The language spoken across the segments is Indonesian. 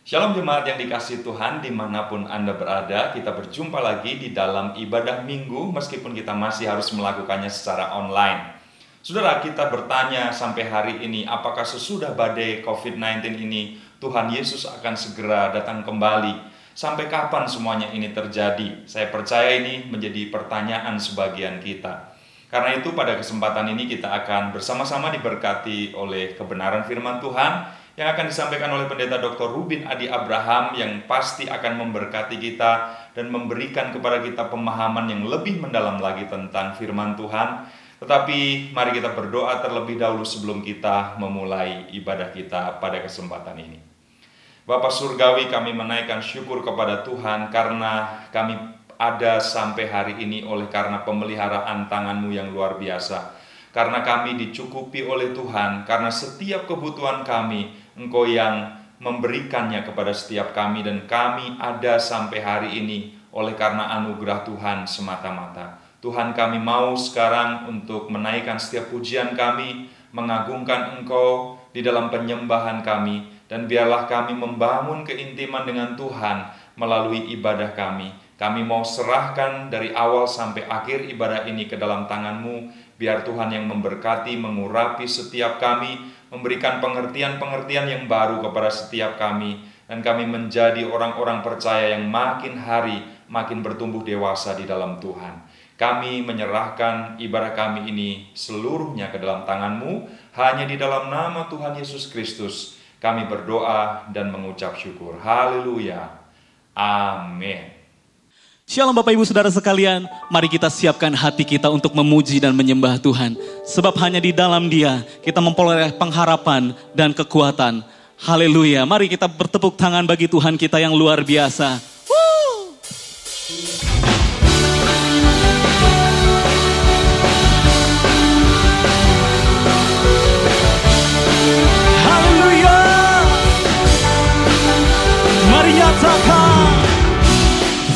Shalom jemaat yang dikasihi Tuhan dimanapun Anda berada, kita berjumpa lagi di dalam ibadah minggu meskipun kita masih harus melakukannya secara online. Saudara, kita bertanya sampai hari ini, apakah sesudah badai COVID-19 ini Tuhan Yesus akan segera datang kembali? Sampai kapan semuanya ini terjadi? Saya percaya ini menjadi pertanyaan sebagian kita. Karena itu pada kesempatan ini kita akan bersama-sama diberkati oleh kebenaran firman Tuhan yang akan disampaikan oleh Pendeta Dr. Rubin Adi Abraham, yang pasti akan memberkati kita dan memberikan kepada kita pemahaman yang lebih mendalam lagi tentang firman Tuhan. Tetapi mari kita berdoa terlebih dahulu sebelum kita memulai ibadah kita pada kesempatan ini. Bapa Surgawi, kami menaikkan syukur kepada Tuhan karena kami ada sampai hari ini oleh karena pemeliharaan tangan-Mu yang luar biasa. Karena kami dicukupi oleh Tuhan, karena setiap kebutuhan kami Engkau yang memberikannya kepada setiap kami, dan kami ada sampai hari ini oleh karena anugerah Tuhan semata-mata. Tuhan, kami mau sekarang untuk menaikkan setiap pujian kami, mengagungkan Engkau di dalam penyembahan kami, dan biarlah kami membangun keintiman dengan Tuhan melalui ibadah kami. Kami mau serahkan dari awal sampai akhir ibadah ini ke dalam tangan-Mu. Biar Tuhan yang memberkati, mengurapi setiap kami, memberikan pengertian-pengertian yang baru kepada setiap kami, dan kami menjadi orang-orang percaya yang makin hari makin bertumbuh dewasa di dalam Tuhan. Kami menyerahkan ibadah kami ini seluruhnya ke dalam tangan-Mu, hanya di dalam nama Tuhan Yesus Kristus kami berdoa dan mengucap syukur. Haleluya. Amin. Shalom Bapak Ibu Saudara sekalian, mari kita siapkan hati kita untuk memuji dan menyembah Tuhan. Sebab hanya di dalam Dia kita memperoleh pengharapan dan kekuatan. Haleluya, mari kita bertepuk tangan bagi Tuhan kita yang luar biasa. Haleluya, mari nyatakan.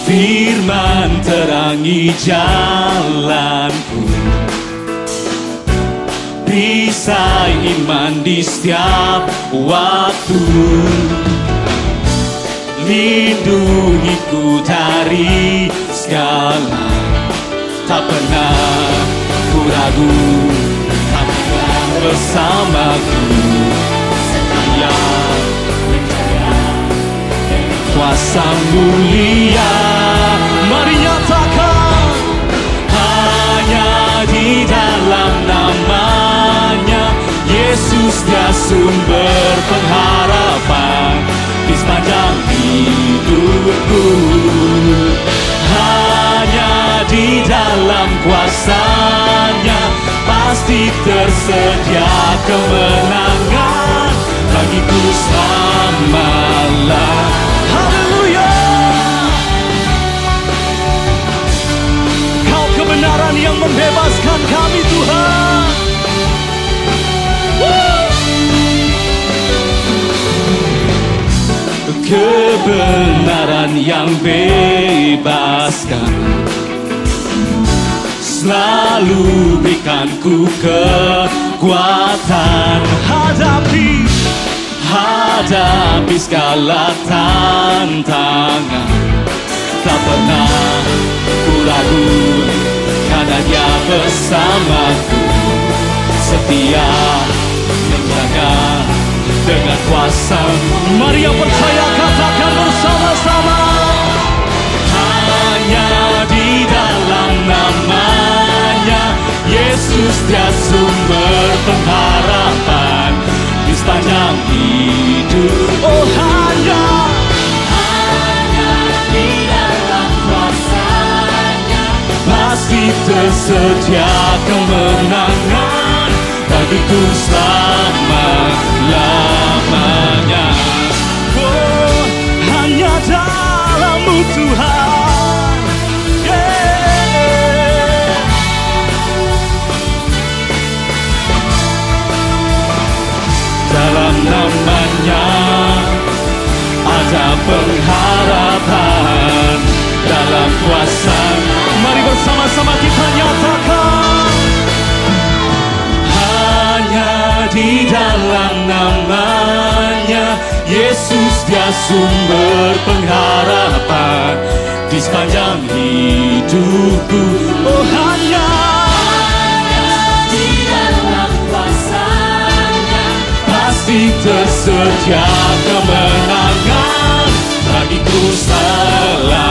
Firman terangi jalanku, perisai iman di setiap waktu, lindungiku dari segala, tak pernah ku ragu, tak pernah bersamaku, setia menjaga kuasa mulia. Mari nyatakan, hanya di dalam namanya Yesus Dia sumber pengharapan di sepanjang hidupku. Hanya di dalam kuasa-Nya pasti tersedia kemenangan bagiku selama-lamanya. Kebenaran yang membebaskan kami Tuhan. Kebenaran yang bebaskan selalu berikanku kekuatan hadapi segala tantangan. Tak pernah ku ragu karena Dia bersamaku, setia menjaga dengan kuasa. Mari yang percaya katakan bersama-sama, hanya di dalam namanya Yesus Dia sumber pengharapan di sepanjang hidup. Oh, hanya di dalam kuasa-Nya pasti tersedia kemenangan bagiku selama-lamanya. Oh, hanya dalam-Mu Tuhan, yeah. Dalam namanya ada pengharapan, dalam kuasa. Mari bersama-sama kita nyatakan, hanya di dalam namanya Yesus Dia sumber pengharapan di sepanjang hidupku. Oh, hanya di dalam kuasa-Nya pasti tersedia kemenangan bagiku selamanya.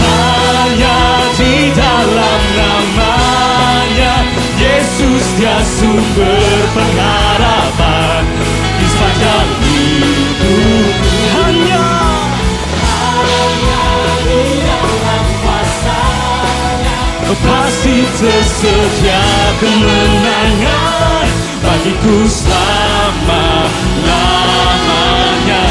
Hanya di dalam nama-Nya Yesus, Dia sumber pengharapan di sepanjang hidup. Hanya di dalam kuasa-Nya pasti tersedia kemenangan bagiku selama-lamanya.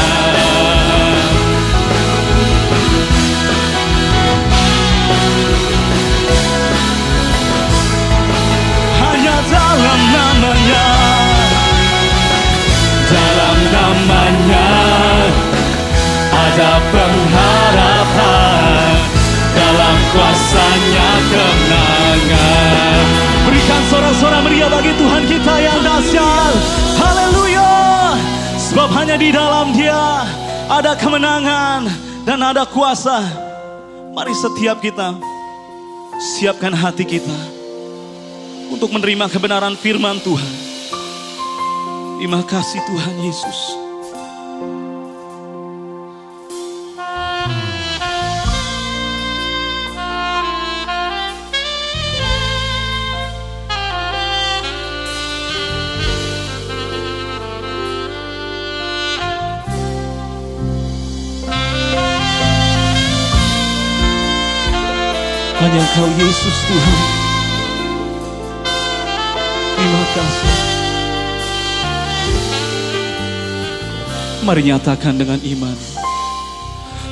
Hanya dalam nama-Nya, dalam nama-Nya ada pengharapan, dalam kuasa-Nya kemenangan. Berikan sorak-sorak meriah bagi Tuhan kita yang dahsyat. Haleluya. Sebab hanya di dalam Dia ada kemenangan dan ada kuasa. Mari setiap kita siapkan hati kita untuk menerima kebenaran firman Tuhan. Terima kasih Tuhan Yesus. Hanya Engkau Yesus Tuhan. Terima kasih. Mari nyatakan dengan iman.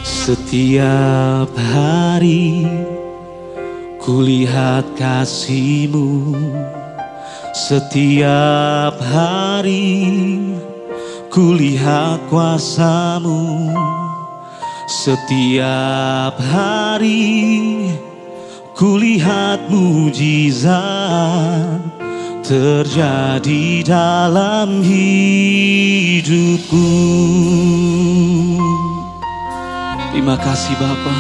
Setiap hari kulihat kasih-Mu, setiap hari kulihat kuasa-Mu, setiap hari kulihat mujizat terjadi dalam hidupku. Terima kasih Bapa.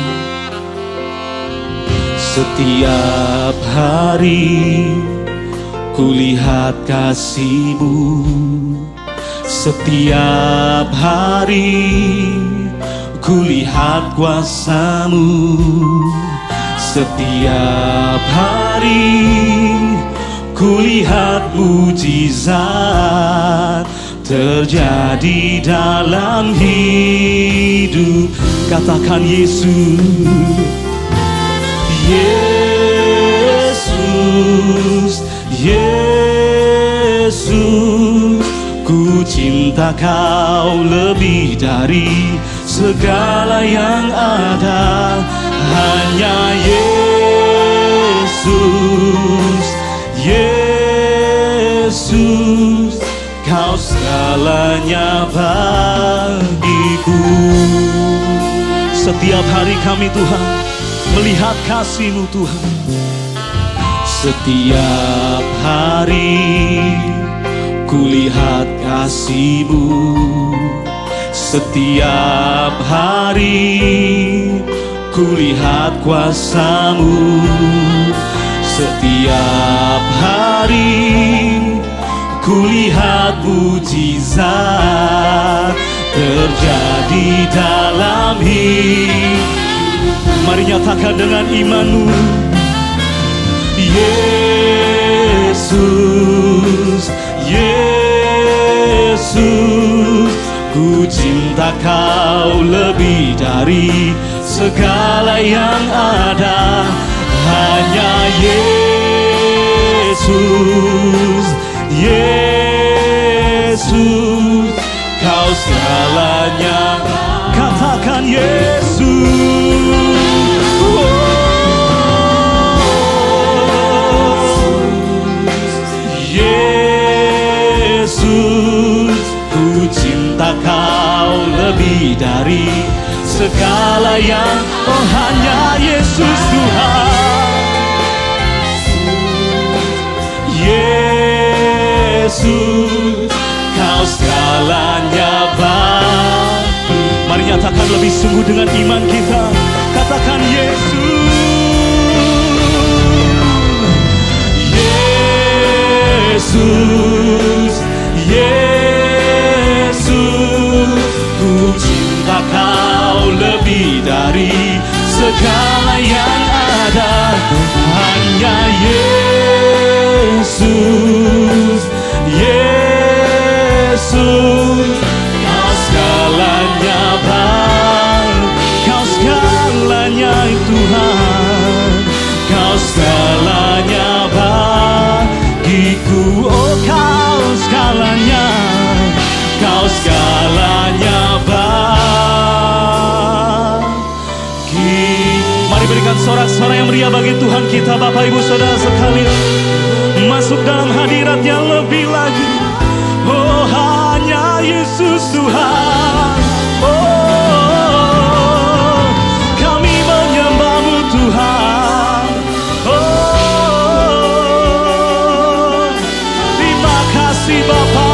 Setiap hari kulihat kasih-Mu, setiap hari kulihat kuasa-Mu, setiap hari kulihat mujizat terjadi dalam hidup. Katakan Yesus, Yesus, Yesus, ku cinta Kau lebih dari segala yang ada. Hanya Yesus, Yesus, Kau segalanya bagiku. Setiap hari kami Tuhan melihat kasih-Mu Tuhan. Setiap hari kulihat kasih-Mu, setiap hari kulihat kuasa-Mu, setiap hari kulihat mujizat terjadi dalam hidup. Mari nyatakan dengan iman-Mu. Yesus, Yesus, ku cinta Kau lebih dari segala yang ada. Hanya Yesus, Yesus, Kau segalanya. Katakan Yesus. Yesus, ku cinta Kau lebih dari segala yang. Oh, hanya Yesus Tuhan. Yesus, Kau segalanya baik. lebih sungguh dengan iman kita. Katakan Yesus, Yesus, Yesus, ku cinta Kau lebih dari segala yang ada. Hanya Yesus, Yesus, Kau segalanya Bang, Kau segalanya Tuhan, Kau segalanya bagiku. Oh Kau segalanya, Kau segalanya bagi. Mari berikan sorak-sorai yang meriah bagi Tuhan kita, Bapak Ibu Saudara sekalian. Masuk dalam hadirat yang lebih lagi. Oh hanya Yesus Tuhan. Oh kami menyembah-Mu Tuhan. Oh terima kasih Bapa,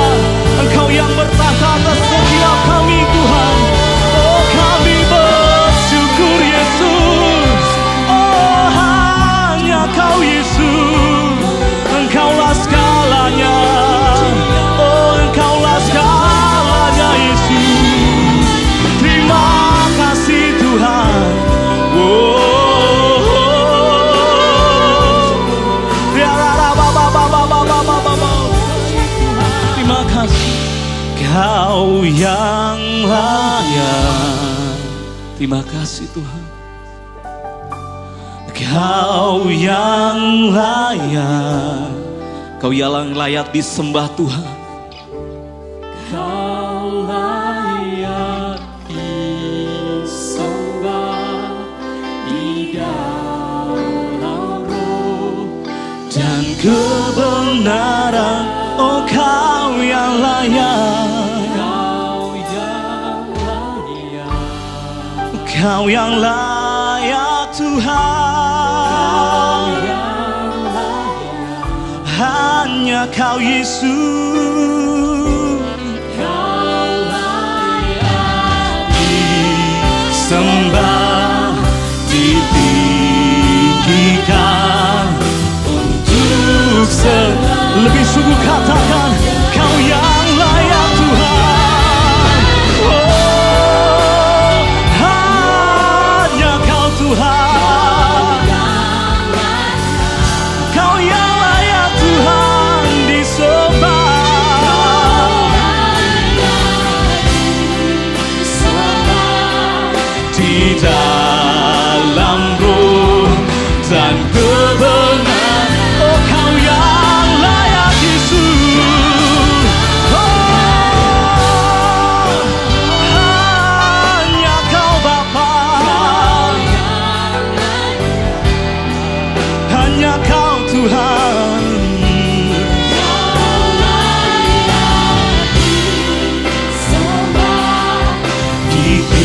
Engkau yang bertahta atas setiap kami Tuhan. Oh kami bersyukur Yesus. Oh hanya Kau Yesus, Engkaulah segalanya. Oh Engkaulah segalanya Yesus. Terima kasih Tuhan. Terima kasih. Kau yang layak. Terima kasih Tuhan. Kau yang layak. Kau yang layak disembah Tuhan. Kau layak disembah di dalam roh dan kebenaran. Oh Kau yang layak. Kau yang layak. Kau yang layak Tuhan. Kau yang layak. Hanya Kau Yesus. Kau layak disembah, ditinggikan untuk lebih sungguh katakan Kau yang layak Tuhan. Oh hanya Kau Tuhan. Kau yang layak Tuhan disembah. Di dalam roh dan kebenaran. Oh Kau yang layak Yesus. Oh hanya Kau Bapa. Hanya Kau Tuhan. Ditinggikan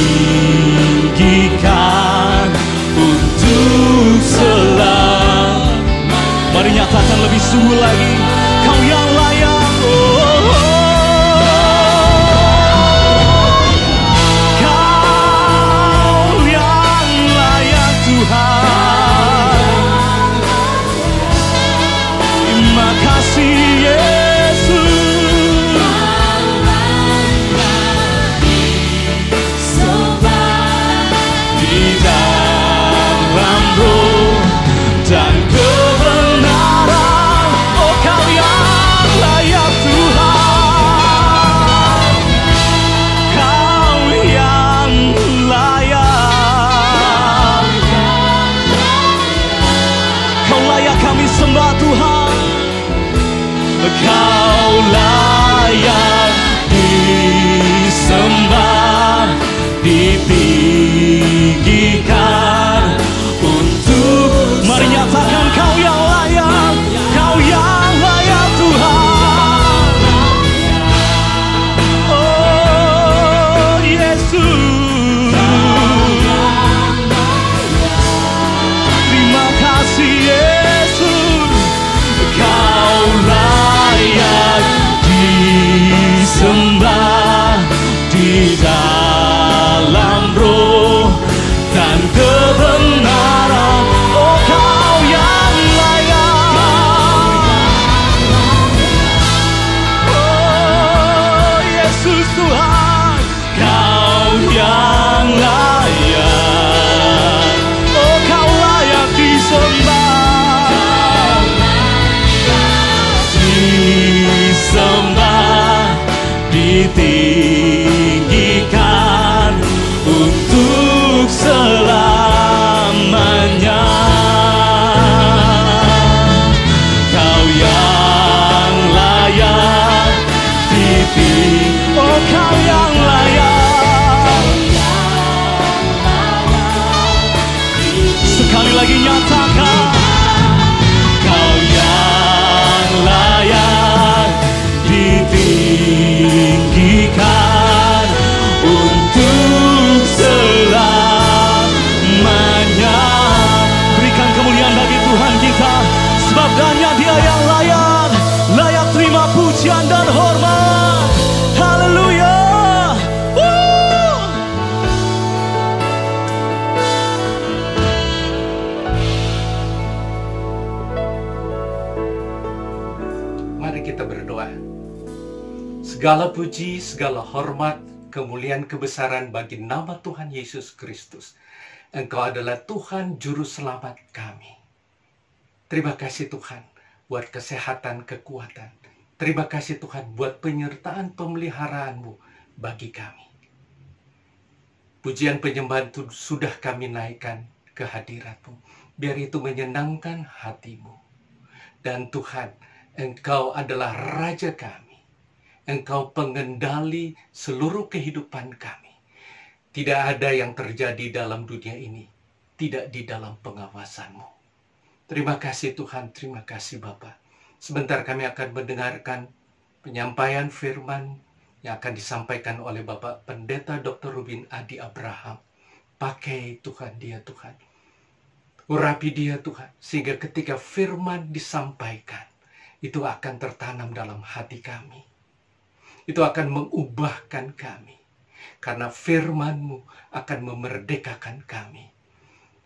disembah, ditinggikan untuk selamanya. Kau yang layak oh kau yang layak. Sekali lagi nyatakan, kau yang layak ditinggikan untuk selamanya. Berikan kemuliaan bagi Tuhan kita, sebab hanya Dia yang layak, layak terima pujian dan hormat. Haleluya. Mari kita berdoa. Segala puji, segala hormat, kemuliaan, kebesaran bagi nama Tuhan Yesus Kristus. Engkau adalah Tuhan Juru Selamat kami. Terima kasih Tuhan buat kesehatan, kekuatan. Terima kasih Tuhan buat penyertaan pemeliharaan-Mu bagi kami. Pujian penyembahan itu sudah kami naikkan ke hadirat-Mu. Biar itu menyenangkan hati-Mu. Dan Tuhan, Engkau adalah Raja kami. Engkau pengendali seluruh kehidupan kami. Tidak ada yang terjadi dalam dunia ini tidak di dalam pengawasan-Mu. Terima kasih Tuhan, terima kasih Bapa. Sebentar kami akan mendengarkan penyampaian firman yang akan disampaikan oleh Bapak Pendeta Dr. Rubin Adi Abraham. Pakai Tuhan dia Tuhan. Urapi dia Tuhan, sehingga ketika firman disampaikan, itu akan tertanam dalam hati kami. Itu akan mengubahkan kami. Karena firman-Mu akan memerdekakan kami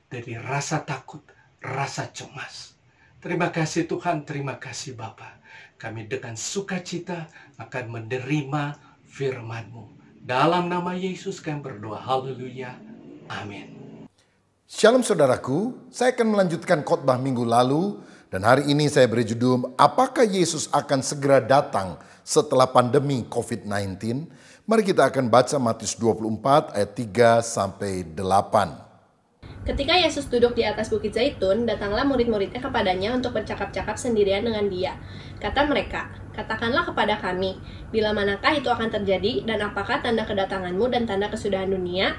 dari rasa takut, rasa cemas. Terima kasih Tuhan, terima kasih Bapa. Kami dengan sukacita akan menerima firman-Mu. Dalam nama Yesus kami berdoa. Haleluya. Amin. Shalom saudaraku, saya akan melanjutkan khotbah minggu lalu. Dan hari ini saya beri judul, apakah Yesus akan segera datang setelah pandemi COVID-19? Mari kita akan baca Matius 24 ayat 3 sampai 8. Ketika Yesus duduk di atas Bukit Zaitun, datanglah murid-muridnya kepadanya untuk bercakap-cakap sendirian dengan dia. Kata mereka, katakanlah kepada kami, bila manakah itu akan terjadi dan apakah tanda kedatanganmu dan tanda kesudahan dunia?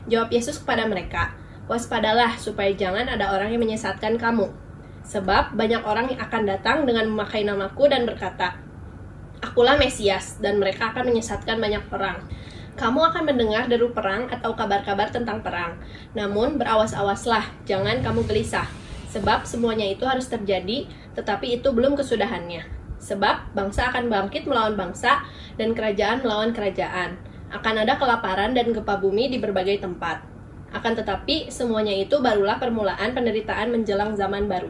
Jawab Yesus kepada mereka, waspadalah supaya jangan ada orang yang menyesatkan kamu. Sebab banyak orang yang akan datang dengan memakai namaku dan berkata, Akulah Mesias, dan mereka akan menyesatkan banyak orang. Kamu akan mendengar deru perang atau kabar-kabar tentang perang. Namun berawas-awaslah, jangan kamu gelisah. Sebab semuanya itu harus terjadi, tetapi itu belum kesudahannya. Sebab bangsa akan bangkit melawan bangsa, dan kerajaan melawan kerajaan. Akan ada kelaparan dan gempa bumi di berbagai tempat. Akan tetapi semuanya itu barulah permulaan penderitaan menjelang zaman baru.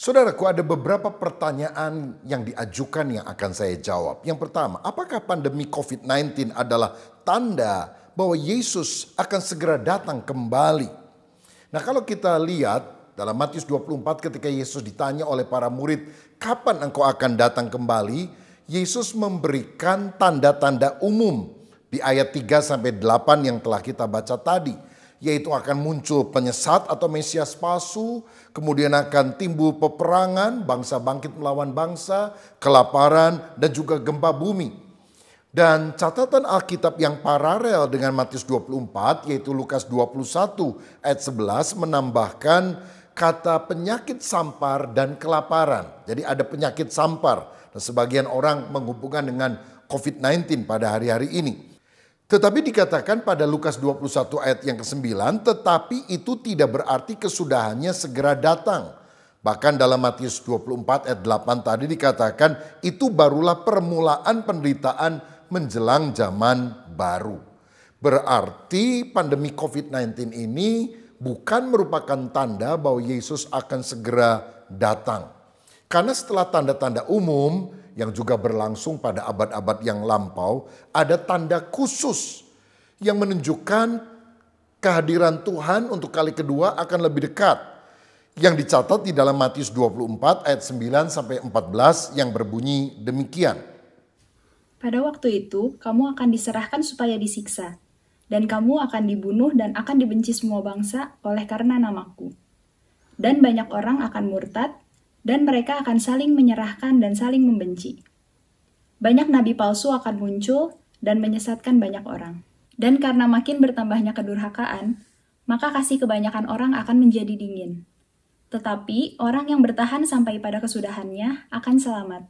Saudaraku, ada beberapa pertanyaan yang diajukan yang akan saya jawab. Yang pertama, apakah pandemi COVID-19 adalah tanda bahwa Yesus akan segera datang kembali? Nah, kalau kita lihat dalam Matius 24 ketika Yesus ditanya oleh para murid, kapan engkau akan datang kembali? Yesus memberikan tanda-tanda umum di ayat 3 sampai 8 yang telah kita baca tadi. Yaitu akan muncul penyesat atau Mesias palsu, kemudian akan timbul peperangan, bangsa bangkit melawan bangsa, kelaparan, dan juga gempa bumi. Dan catatan Alkitab yang paralel dengan Matius 24, yaitu Lukas 21 ayat 11 menambahkan kata penyakit sampar dan kelaparan. Jadi ada penyakit sampar, dan sebagian orang menghubungkan dengan COVID-19 pada hari-hari ini. Tetapi dikatakan pada Lukas 21 ayat yang ke-9, tetapi itu tidak berarti kesudahannya segera datang. Bahkan dalam Matius 24 ayat 8 tadi dikatakan itu barulah permulaan penderitaan menjelang zaman baru. Berarti pandemi COVID-19 ini bukan merupakan tanda bahwa Yesus akan segera datang. Karena setelah tanda-tanda umum yang juga berlangsung pada abad-abad yang lampau, ada tanda khusus yang menunjukkan kehadiran Tuhan untuk kali kedua akan lebih dekat, yang dicatat di dalam Matius 24 ayat 9 sampai 14 yang berbunyi demikian. Pada waktu itu, kamu akan diserahkan supaya disiksa, dan kamu akan dibunuh dan akan dibenci semua bangsa oleh karena namaku. Dan banyak orang akan murtad, dan mereka akan saling menyerahkan dan saling membenci. Banyak nabi palsu akan muncul dan menyesatkan banyak orang. Dan karena makin bertambahnya kedurhakaan, maka kasih kebanyakan orang akan menjadi dingin. Tetapi orang yang bertahan sampai pada kesudahannya akan selamat.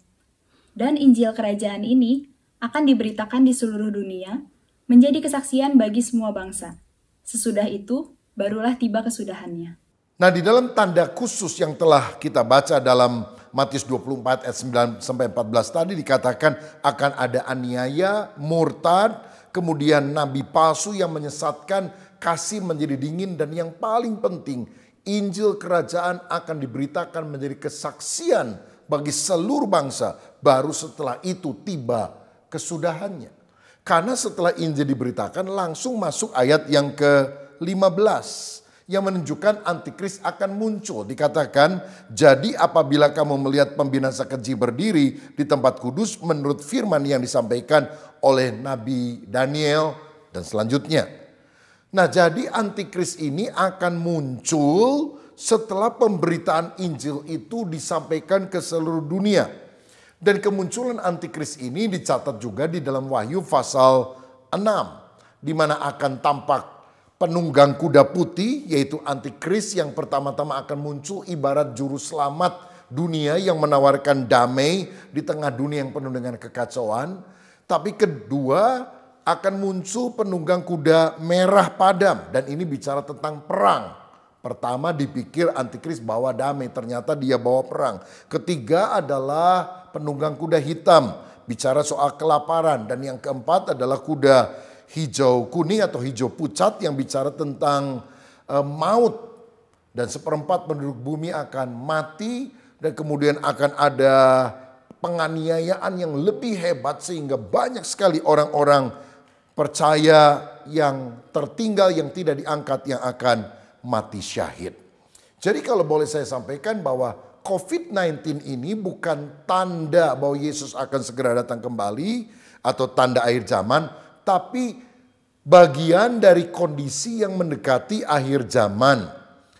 Dan Injil Kerajaan ini akan diberitakan di seluruh dunia, menjadi kesaksian bagi semua bangsa. Sesudah itu, barulah tiba kesudahannya. Nah, di dalam tanda khusus yang telah kita baca dalam Matius 24 ayat 9 sampai 14 tadi dikatakan akan ada aniaya, murtad, kemudian nabi palsu yang menyesatkan, kasih menjadi dingin, dan yang paling penting, Injil Kerajaan akan diberitakan menjadi kesaksian bagi seluruh bangsa. Baru setelah itu tiba kesudahannya. Karena setelah Injil diberitakan langsung masuk ayat yang ke-15 yang menunjukkan antikris akan muncul. Dikatakan, jadi apabila kamu melihat pembinasa keji berdiri di tempat kudus menurut firman yang disampaikan oleh Nabi Daniel dan selanjutnya. Nah, jadi antikris ini akan muncul setelah pemberitaan Injil itu disampaikan ke seluruh dunia. Dan kemunculan antikris ini dicatat juga di dalam Wahyu pasal 6. Di mana akan tampak penunggang kuda putih, yaitu antikris yang pertama-tama akan muncul ibarat juru selamat dunia yang menawarkan damai di tengah dunia yang penuh dengan kekacauan. Tapi kedua akan muncul penunggang kuda merah padam, dan ini bicara tentang perang. Pertama dipikir antikris bawa damai, ternyata dia bawa perang. Ketiga adalah penunggang kuda hitam, bicara soal kelaparan. Dan yang keempat adalah kuda hijau kuning atau hijau pucat yang bicara tentang maut. Dan seperempat penduduk bumi akan mati, dan kemudian akan ada penganiayaan yang lebih hebat sehingga banyak sekali orang-orang percaya yang tertinggal, yang tidak diangkat, yang akan mati syahid. Jadi kalau boleh saya sampaikan bahwa COVID-19 ini bukan tanda bahwa Yesus akan segera datang kembali atau tanda akhir zaman, tapi bagian dari kondisi yang mendekati akhir zaman.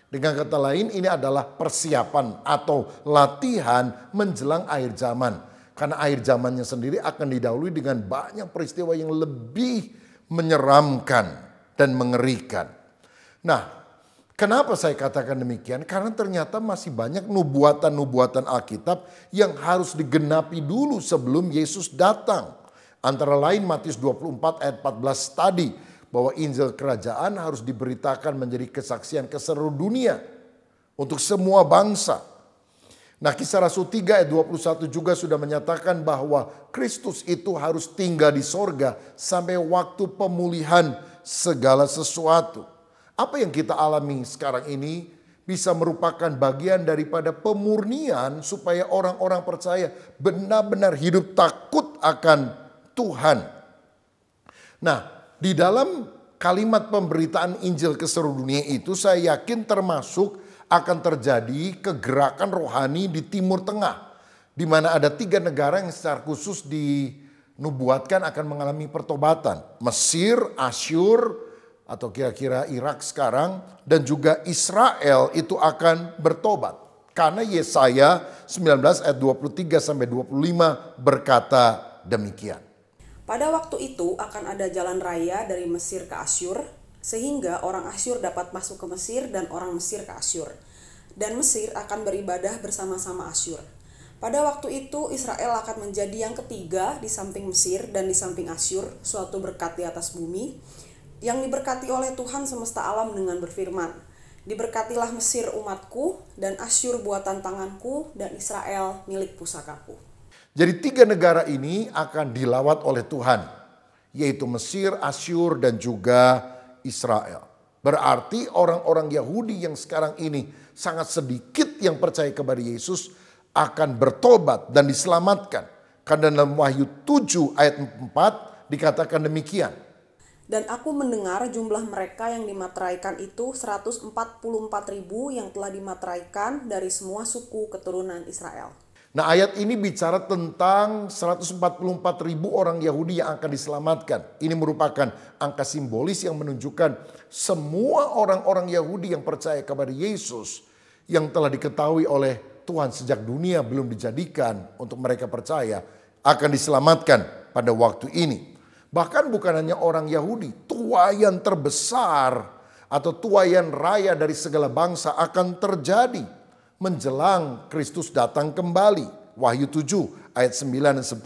Dengan kata lain, ini adalah persiapan atau latihan menjelang akhir zaman. Karena akhir zamannya sendiri akan didahului dengan banyak peristiwa yang lebih menyeramkan dan mengerikan. Nah, kenapa saya katakan demikian? Karena ternyata masih banyak nubuatan-nubuatan Alkitab yang harus digenapi dulu sebelum Yesus datang. Antara lain Matius 24 ayat 14 tadi, bahwa Injil Kerajaan harus diberitakan menjadi kesaksian ke seluruh dunia untuk semua bangsa. Nah, Kisah Rasul 3 ayat 21 juga sudah menyatakan bahwa Kristus itu harus tinggal di sorga sampai waktu pemulihan segala sesuatu. Apa yang kita alami sekarang ini bisa merupakan bagian daripada pemurnian supaya orang-orang percaya benar-benar hidup takut akan Tuhan. Nah, di dalam kalimat pemberitaan Injil ke seluruh dunia itu saya yakin termasuk akan terjadi kegerakan rohani di Timur Tengah. Di mana ada 3 negara yang secara khusus dinubuatkan akan mengalami pertobatan. Mesir, Asyur, atau kira-kira Irak sekarang, dan juga Israel itu akan bertobat. Karena Yesaya 19 ayat 23 sampai 25 berkata demikian. Pada waktu itu akan ada jalan raya dari Mesir ke Asyur, sehingga orang Asyur dapat masuk ke Mesir dan orang Mesir ke Asyur. Dan Mesir akan beribadah bersama-sama Asyur. Pada waktu itu Israel akan menjadi yang ketiga di samping Mesir dan di samping Asyur, suatu berkat di atas bumi, yang diberkati oleh Tuhan semesta alam dengan berfirman, diberkatilah Mesir umatku, dan Asyur buatan tanganku, dan Israel milik pusakaku. Jadi 3 negara ini akan dilawat oleh Tuhan, yaitu Mesir, Asyur, dan juga Israel. Berarti orang-orang Yahudi yang sekarang ini sangat sedikit yang percaya kepada Yesus akan bertobat dan diselamatkan. Karena dalam Wahyu 7 ayat 4 dikatakan demikian. Dan aku mendengar jumlah mereka yang dimateraikan itu 144.000 yang telah dimateraikan dari semua suku keturunan Israel. Nah, ayat ini bicara tentang 144.000 orang Yahudi yang akan diselamatkan. Ini merupakan angka simbolis yang menunjukkan semua orang-orang Yahudi yang percaya kepada Yesus yang telah diketahui oleh Tuhan sejak dunia belum dijadikan untuk mereka percaya akan diselamatkan pada waktu ini. Bahkan bukan hanya orang Yahudi, tuaian terbesar atau tuaian raya dari segala bangsa akan terjadi menjelang Kristus datang kembali. Wahyu 7 ayat 9 dan 10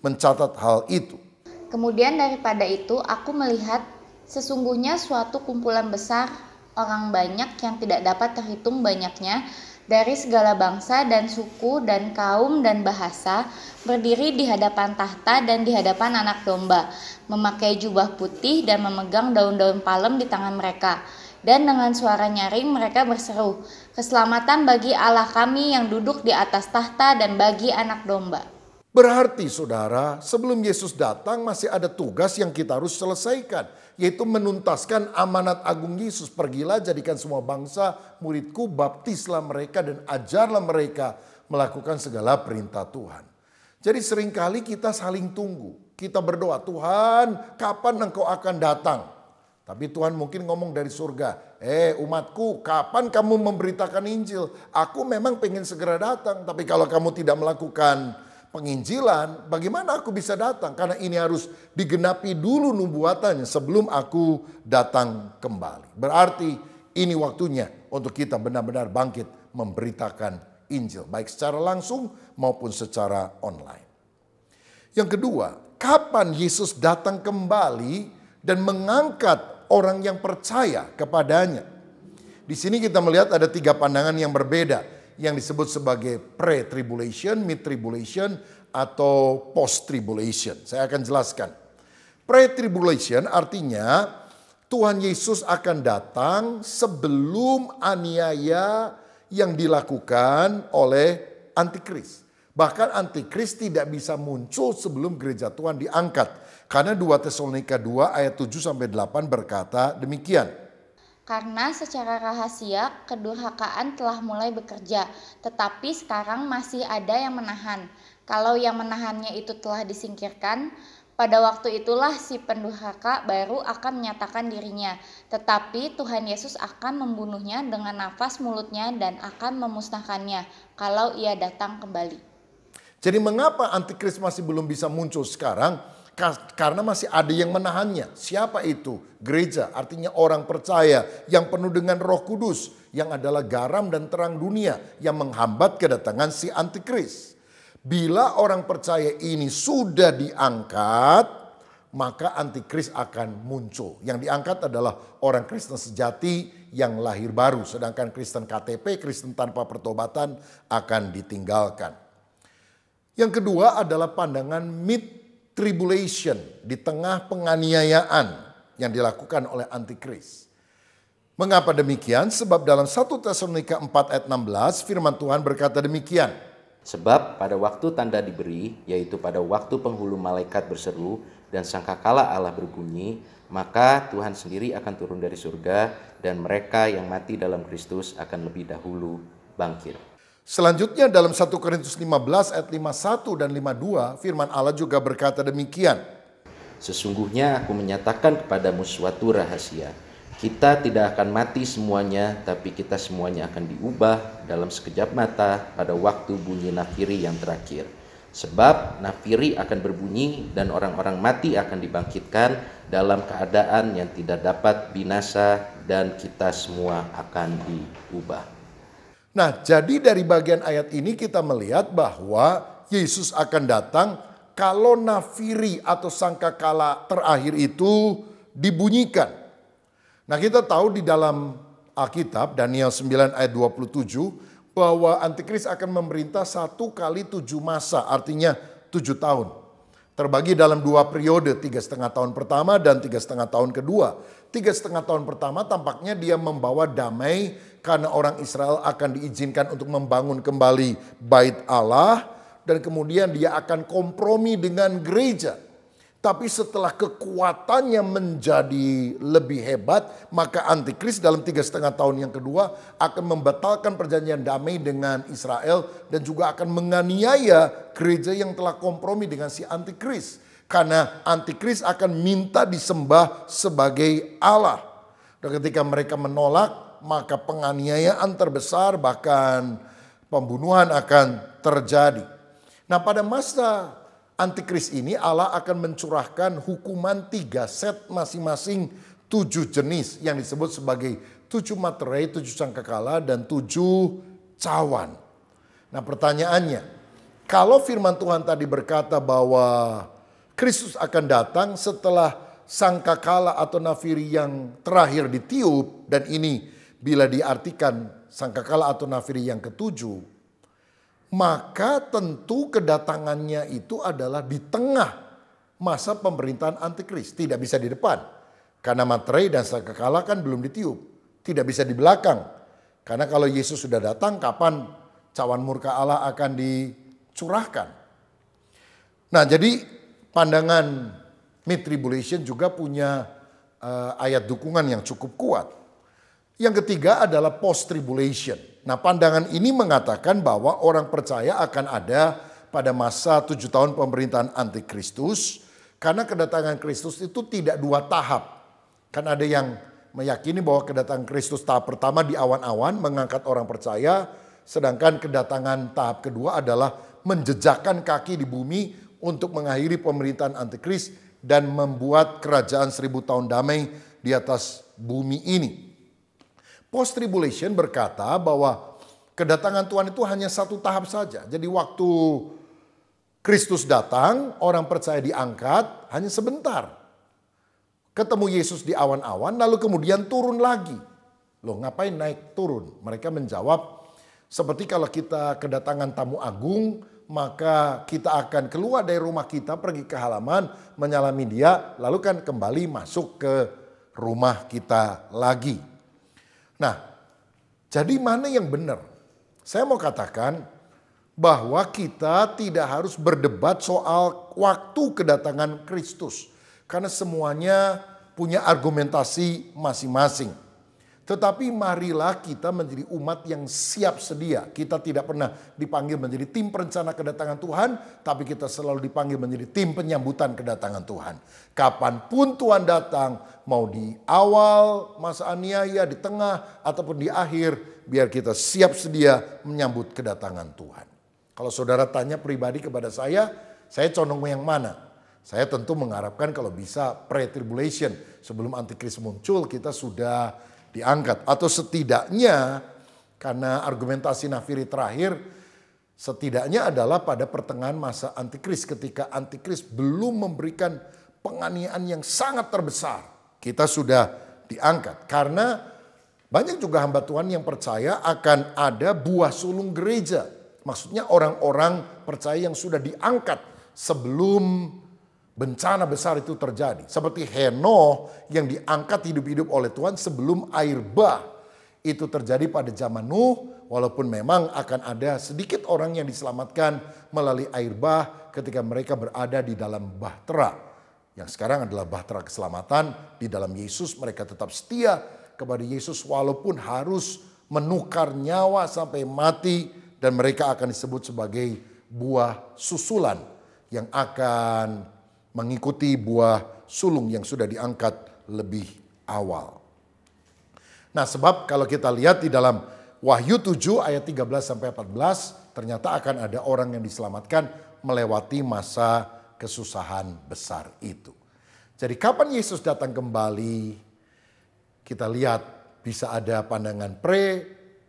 mencatat hal itu. Kemudian daripada itu aku melihat sesungguhnya suatu kumpulan besar orang banyak yang tidak dapat terhitung banyaknya dari segala bangsa dan suku dan kaum dan bahasa berdiri di hadapan tahta dan di hadapan Anak Domba, memakai jubah putih dan memegang daun-daun palem di tangan mereka. Dan dengan suara nyaring mereka berseru, "Keselamatan bagi Allah kami yang duduk di atas tahta dan bagi Anak Domba." Berarti saudara, sebelum Yesus datang masih ada tugas yang kita harus selesaikan, yaitu menuntaskan amanat agung Yesus. Pergilah, jadikan semua bangsa muridku, baptislah mereka dan ajarlah mereka melakukan segala perintah Tuhan. Jadi seringkali kita saling tunggu. Kita berdoa, Tuhan kapan engkau akan datang? Tapi Tuhan mungkin ngomong dari surga, umatku kapan kamu memberitakan Injil? Aku memang pengen segera datang, tapi kalau kamu tidak melakukan penginjilan, bagaimana aku bisa datang? Karena ini harus digenapi dulu nubuatannya sebelum aku datang kembali. Berarti ini waktunya untuk kita benar-benar bangkit memberitakan Injil, baik secara langsung maupun secara online. Yang kedua, kapan Yesus datang kembali dan mengangkat orang yang percaya kepadanya? Di sini kita melihat ada 3 pandangan yang berbeda yang disebut sebagai pre-tribulation, mid-tribulation, atau post-tribulation. Saya akan jelaskan. Pre-tribulation artinya Tuhan Yesus akan datang sebelum aniaya yang dilakukan oleh antikris. Bahkan antikris tidak bisa muncul sebelum gereja Tuhan diangkat. Karena 2 Tesalonika 2 ayat 7-8 berkata demikian. Karena secara rahasia kedurhakaan telah mulai bekerja, tetapi sekarang masih ada yang menahan. Kalau yang menahannya itu telah disingkirkan, pada waktu itulah si pendurhaka baru akan menyatakan dirinya. Tetapi Tuhan Yesus akan membunuhnya dengan nafas mulutnya dan akan memusnahkannya kalau ia datang kembali. Jadi mengapa antikris masih belum bisa muncul sekarang? Karena masih ada yang menahannya. Siapa itu? Gereja, artinya orang percaya yang penuh dengan Roh Kudus, yang adalah garam dan terang dunia yang menghambat kedatangan si antikris. Bila orang percaya ini sudah diangkat, maka antikris akan muncul. Yang diangkat adalah orang Kristen sejati yang lahir baru, sedangkan Kristen KTP, Kristen tanpa pertobatan akan ditinggalkan. Yang kedua adalah pandangan mid-tribulation, di tengah penganiayaan yang dilakukan oleh antikris. Mengapa demikian? Sebab dalam 1 Tesalonika 4 ayat 16 firman Tuhan berkata demikian. Sebab pada waktu tanda diberi, yaitu pada waktu penghulu malaikat berseru dan sangkakala Allah berbunyi, maka Tuhan sendiri akan turun dari surga dan mereka yang mati dalam Kristus akan lebih dahulu bangkit. Selanjutnya dalam 1 Korintus 15 ayat 51 dan 52 firman Allah juga berkata demikian. Sesungguhnya aku menyatakan kepadamu suatu rahasia. Kita tidak akan mati semuanya, tapi kita semuanya akan diubah dalam sekejap mata pada waktu bunyi nafiri yang terakhir. Sebab nafiri akan berbunyi dan orang-orang mati akan dibangkitkan dalam keadaan yang tidak dapat binasa dan kita semua akan diubah. Nah, jadi dari bagian ayat ini kita melihat bahwa Yesus akan datang kalau nafiri atau sangkakala terakhir itu dibunyikan. Nah, kita tahu di dalam Alkitab Daniel 9 ayat 27 bahwa antikris akan memerintah 1 kali 7 masa, artinya 7 tahun. Terbagi dalam 2 periode, 3,5 tahun pertama dan 3,5 tahun kedua. 3,5 tahun pertama tampaknya dia membawa damai karena orang Israel akan diizinkan untuk membangun kembali bait Allah. Dan kemudian dia akan kompromi dengan gereja. Tapi setelah kekuatannya menjadi lebih hebat, maka antikris dalam 3,5 tahun yang kedua akan membatalkan perjanjian damai dengan Israel dan juga akan menganiaya gereja yang telah kompromi dengan si antikris. Karena antikris akan minta disembah sebagai Allah. Dan ketika mereka menolak, maka penganiayaan terbesar bahkan pembunuhan akan terjadi. Nah, pada masa antikris ini Allah akan mencurahkan hukuman 3 set masing-masing 7 jenis yang disebut sebagai 7 materai, 7 sangkakala, dan 7 cawan. Nah, pertanyaannya, kalau firman Tuhan tadi berkata bahwa Kristus akan datang setelah sangkakala atau nafiri yang terakhir ditiup, dan ini bila diartikan sangkakala atau nafiri yang ke-7, maka tentu kedatangannya itu adalah di tengah masa pemerintahan antikris. Tidak bisa di depan. Karena materai dan sangkakala kan belum ditiup. Tidak bisa di belakang. Karena kalau Yesus sudah datang, kapan cawan murka Allah akan dicurahkan. Nah, jadi pandangan mid-tribulation juga punya ayat dukungan yang cukup kuat. Yang ketiga adalah post-tribulation. Nah, pandangan ini mengatakan bahwa orang percaya akan ada pada masa 7 tahun pemerintahan antikristus. Karena kedatangan Kristus itu tidak 2 tahap. Kan ada yang meyakini bahwa kedatangan Kristus tahap pertama di awan-awan mengangkat orang percaya. Sedangkan kedatangan tahap kedua adalah menjejakkan kaki di bumi untuk mengakhiri pemerintahan antikris dan membuat kerajaan 1000 tahun damai di atas bumi ini. Post-tribulation berkata bahwa kedatangan Tuhan itu hanya 1 tahap saja. Jadi waktu Kristus datang, orang percaya diangkat hanya sebentar. Ketemu Yesus di awan-awan, lalu kemudian turun lagi. Loh, ngapain naik turun? Mereka menjawab, seperti kalau kita kedatangan tamu agung, maka kita akan keluar dari rumah kita, pergi ke halaman, menyalami dia, lalu kan kembali masuk ke rumah kita lagi. Nah, jadi mana yang benar? Saya mau katakan bahwa kita tidak harus berdebat soal waktu kedatangan Kristus. Karena semuanya punya argumentasi masing-masing. Tetapi marilah kita menjadi umat yang siap sedia. Kita tidak pernah dipanggil menjadi tim perencana kedatangan Tuhan, tapi kita selalu dipanggil menjadi tim penyambutan kedatangan Tuhan. Kapanpun Tuhan datang, mau di awal masa aniaya, di tengah, ataupun di akhir, biar kita siap sedia menyambut kedatangan Tuhan. Kalau saudara tanya pribadi kepada saya condong yang mana? Saya tentu mengharapkan kalau bisa pre-tribulation, sebelum antikris muncul kita sudah diangkat. Atau setidaknya karena argumentasi nafiri terakhir, setidaknya adalah pada pertengahan masa antikris. Ketika antikris belum memberikan penganiayaan yang sangat terbesar, kita sudah diangkat. Karena banyak juga hamba Tuhan yang percaya akan ada buah sulung gereja. Maksudnya orang-orang percaya yang sudah diangkat sebelum bencana besar itu terjadi. Seperti Henokh yang diangkat hidup-hidup oleh Tuhan sebelum air bah itu terjadi pada zaman Nuh. Walaupun memang akan ada sedikit orang yang diselamatkan melalui air bah ketika mereka berada di dalam bahtera. Yang sekarang adalah bahtera keselamatan. Di dalam Yesus mereka tetap setia kepada Yesus walaupun harus menukar nyawa sampai mati. Dan mereka akan disebut sebagai buah susulan yang akan mengikuti buah sulung yang sudah diangkat lebih awal. Nah, sebab kalau kita lihat di dalam Wahyu 7 ayat 13-14, ternyata akan ada orang yang diselamatkan melewati masa kesusahan besar itu. Jadi kapan Yesus datang kembali, kita lihat bisa ada pandangan pre,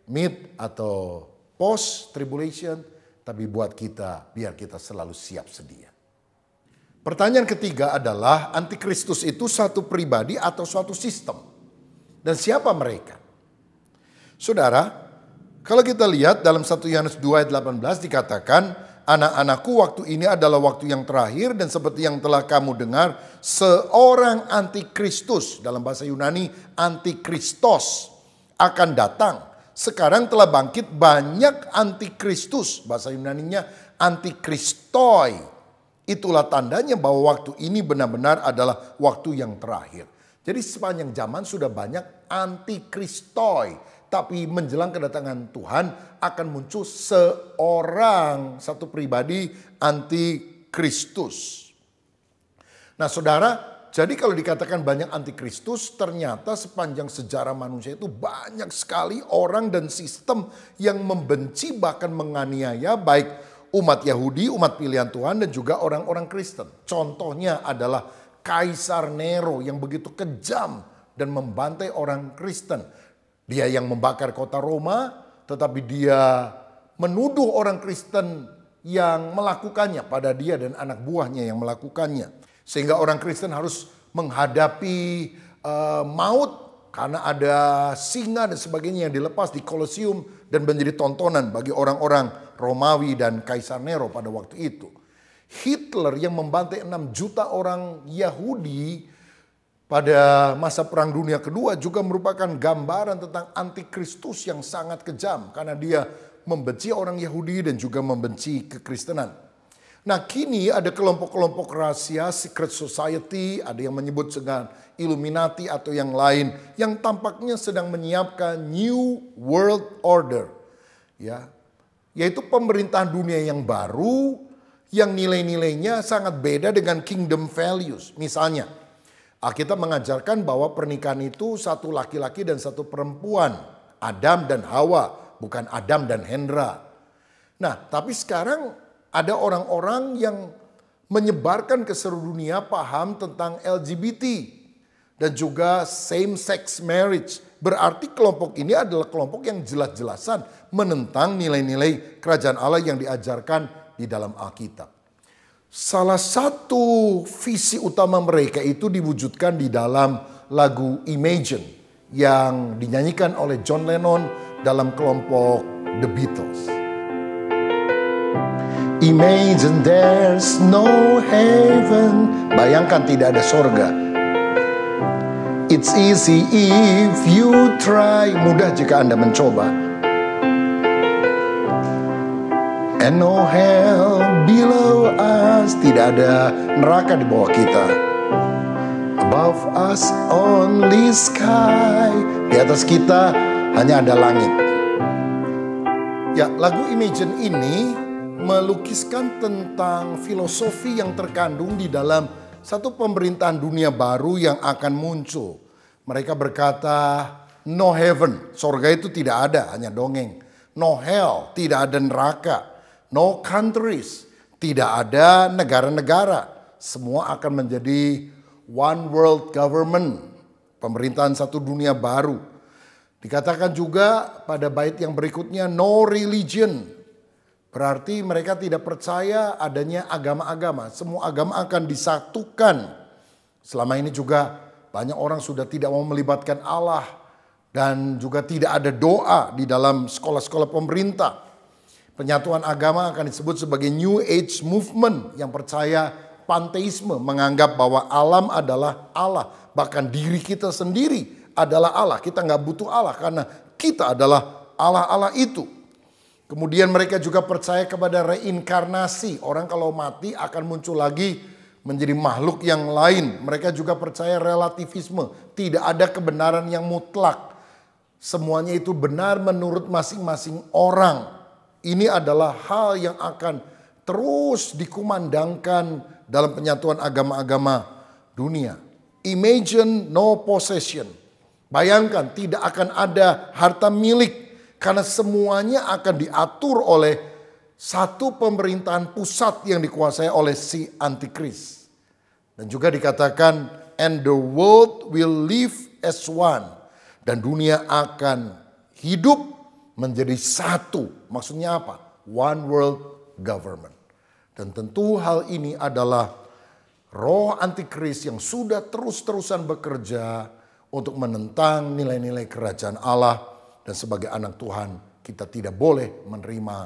mid, atau post tribulation, tapi buat kita biar kita selalu siap sedia. Pertanyaan ketiga adalah antikristus itu satu pribadi atau suatu sistem? Dan siapa mereka? Saudara, kalau kita lihat dalam 1 Yohanes 2 ayat 18 dikatakan, anak-anakku waktu ini adalah waktu yang terakhir dan seperti yang telah kamu dengar, seorang antikristus, dalam bahasa Yunani antikristos, akan datang. Sekarang telah bangkit banyak antikristus, bahasa Yunaninya antikristoi, Itulah tandanya bahwa waktu ini benar-benar adalah waktu yang terakhir. Jadi sepanjang zaman sudah banyak antikristoi. Tapi menjelang kedatangan Tuhan akan muncul satu pribadi antikristus. Nah saudara, jadi kalau dikatakan banyak antikristus, ternyata sepanjang sejarah manusia itu banyak sekali orang dan sistem yang membenci bahkan menganiaya baik umat Yahudi, umat pilihan Tuhan dan juga orang-orang Kristen. Contohnya adalah Kaisar Nero yang begitu kejam dan membantai orang Kristen. Dia yang membakar kota Roma, tetapi dia menuduh orang Kristen yang melakukannya pada dia dan anak buahnya yang melakukannya. Sehingga orang Kristen harus menghadapi maut karena ada singa dan sebagainya yang dilepas di Kolosium dan menjadi tontonan bagi orang-orang Romawi dan Kaisar Nero pada waktu itu. Hitler yang membantai 6 juta orang Yahudi pada masa Perang Dunia Kedua juga merupakan gambaran tentang antikristus yang sangat kejam karena dia membenci orang Yahudi dan juga membenci kekristenan. Nah kini ada kelompok-kelompok rahasia, secret society, ada yang menyebut dengan Illuminati atau yang lain yang tampaknya sedang menyiapkan New World Order, ya, yaitu pemerintahan dunia yang baru yang nilai-nilainya sangat beda dengan kingdom values. Misalnya, Alkitab mengajarkan bahwa pernikahan itu satu laki-laki dan satu perempuan, Adam dan Hawa, bukan Adam dan Hendra. Nah, tapi sekarang ada orang-orang yang menyebarkan ke seluruh dunia paham tentang LGBT dan juga same sex marriage. Berarti kelompok ini adalah kelompok yang jelas-jelasan menentang nilai-nilai kerajaan Allah yang diajarkan di dalam Alkitab. Salah satu visi utama mereka itu diwujudkan di dalam lagu Imagine yang dinyanyikan oleh John Lennon dalam kelompok The Beatles. Imagine there's no heaven. Bayangkan tidak ada sorga. It's easy if you try. Mudah jika Anda mencoba. And no hell below us. Tidak ada neraka di bawah kita. Above us only sky. Di atas kita hanya ada langit. Ya, lagu Imagine ini melukiskan tentang filosofi yang terkandung di dalam satu pemerintahan dunia baru yang akan muncul. Mereka berkata, no heaven, sorga itu tidak ada, hanya dongeng. No hell, tidak ada neraka. No countries, tidak ada negara-negara. Semua akan menjadi one world government, pemerintahan satu dunia baru. Dikatakan juga pada bait yang berikutnya, no religion. Berarti mereka tidak percaya adanya agama-agama. Semua agama akan disatukan. Selama ini juga banyak orang sudah tidak mau melibatkan Allah. Dan juga tidak ada doa di dalam sekolah-sekolah pemerintah. Penyatuan agama akan disebut sebagai New Age Movement yang percaya panteisme, menganggap bahwa alam adalah Allah. Bahkan diri kita sendiri adalah Allah. Kita nggak butuh Allah karena kita adalah Allah-Allah itu. Kemudian mereka juga percaya kepada reinkarnasi. Orang kalau mati akan muncul lagi menjadi makhluk yang lain. Mereka juga percaya relativisme. Tidak ada kebenaran yang mutlak. Semuanya itu benar menurut masing-masing orang. Ini adalah hal yang akan terus dikumandangkan dalam penyatuan agama-agama dunia. Imagine no possession. Bayangkan tidak akan ada harta milik karena semuanya akan diatur oleh satu pemerintahan pusat yang dikuasai oleh si antikris. Dan juga dikatakan and the world will live as one. Dan dunia akan hidup menjadi satu. Maksudnya apa? One world government. Dan tentu hal ini adalah roh antikris yang sudah terus-terusan bekerja untuk menentang nilai-nilai kerajaan Allah. Dan sebagai anak Tuhan kita tidak boleh menerima